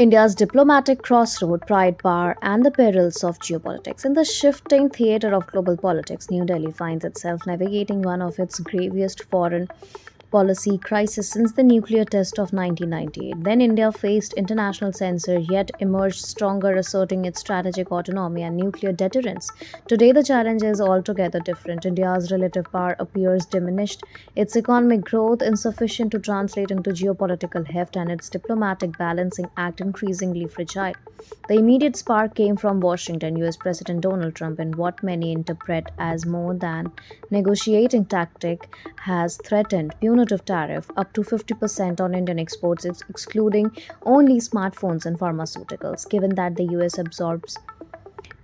India's diplomatic crossroad, pride, power, and the perils of geopolitics. In the shifting theater of global politics, New Delhi finds itself navigating one of its gravest foreign policy crises since the nuclear test of 1998. Then India faced international censure yet emerged stronger, asserting its strategic autonomy and nuclear deterrence. Today, the challenge is altogether different. India's relative power appears diminished, its economic growth insufficient to translate into geopolitical heft, and its diplomatic balancing act increasingly fragile. The immediate spark came from Washington, US President Donald Trump, in what many interpret as more than negotiating tactic, has threatened punitive tariff up to 50% on Indian exports, excluding only smartphones and pharmaceuticals. Given that the US absorbs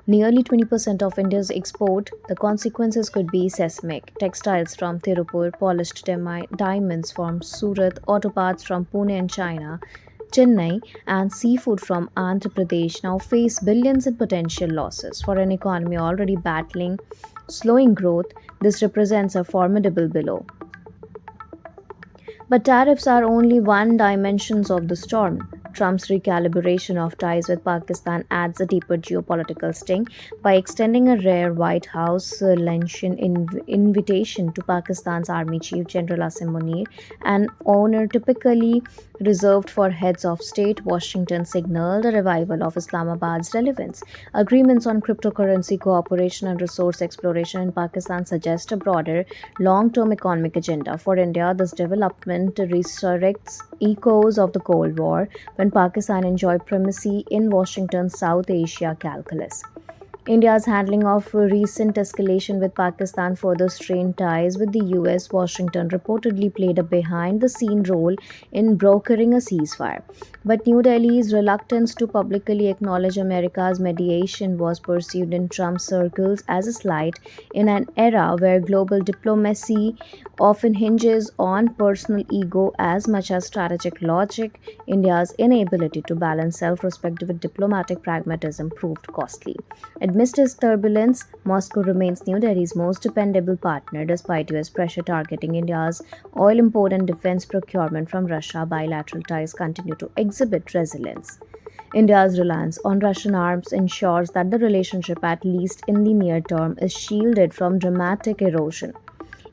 nearly 20% of India's export, the consequences could be seismic. Textiles from Tiruppur, polished diamonds from Surat, auto parts from Pune and Chennai, and seafood from Andhra Pradesh now face billions in potential losses. For an economy already battling slowing growth, this represents a formidable blow. But tariffs are only one dimension of the storm. Trump's recalibration of ties with Pakistan adds a deeper geopolitical sting by extending a rare White House luncheon invitation to Pakistan's Army Chief General Asim Munir, an honor typically reserved for heads of state. Washington signaled a revival of Islamabad's relevance. Agreements on cryptocurrency cooperation and resource exploration in Pakistan suggest a broader long term economic agenda. For India, this development resurrects echoes of the Cold War when Pakistan enjoyed primacy in Washington's South Asia calculus. India's handling of recent escalation with Pakistan further strained ties with the US. Washington reportedly played a behind the scene role in brokering a ceasefire. But New Delhi's reluctance to publicly acknowledge America's mediation was perceived in Trump circles as a slight in an era where global diplomacy often hinges on personal ego as much as strategic logic. India's inability to balance self respect with diplomatic pragmatism proved costly. Amidst this turbulence, Moscow remains New Delhi's most dependable partner despite US pressure targeting India's oil import and defense procurement from Russia. Bilateral ties continue to exhibit resilience. India's reliance on Russian arms ensures that the relationship, at least in the near term, is shielded from dramatic erosion.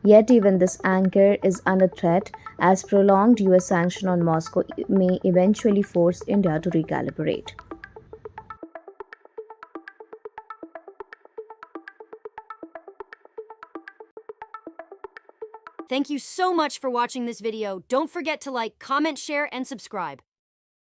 Yet, even this anchor is under threat as prolonged US sanction on Moscow may eventually force India to recalibrate. Thank you so much for watching this video. Don't forget to like, comment, share, and subscribe.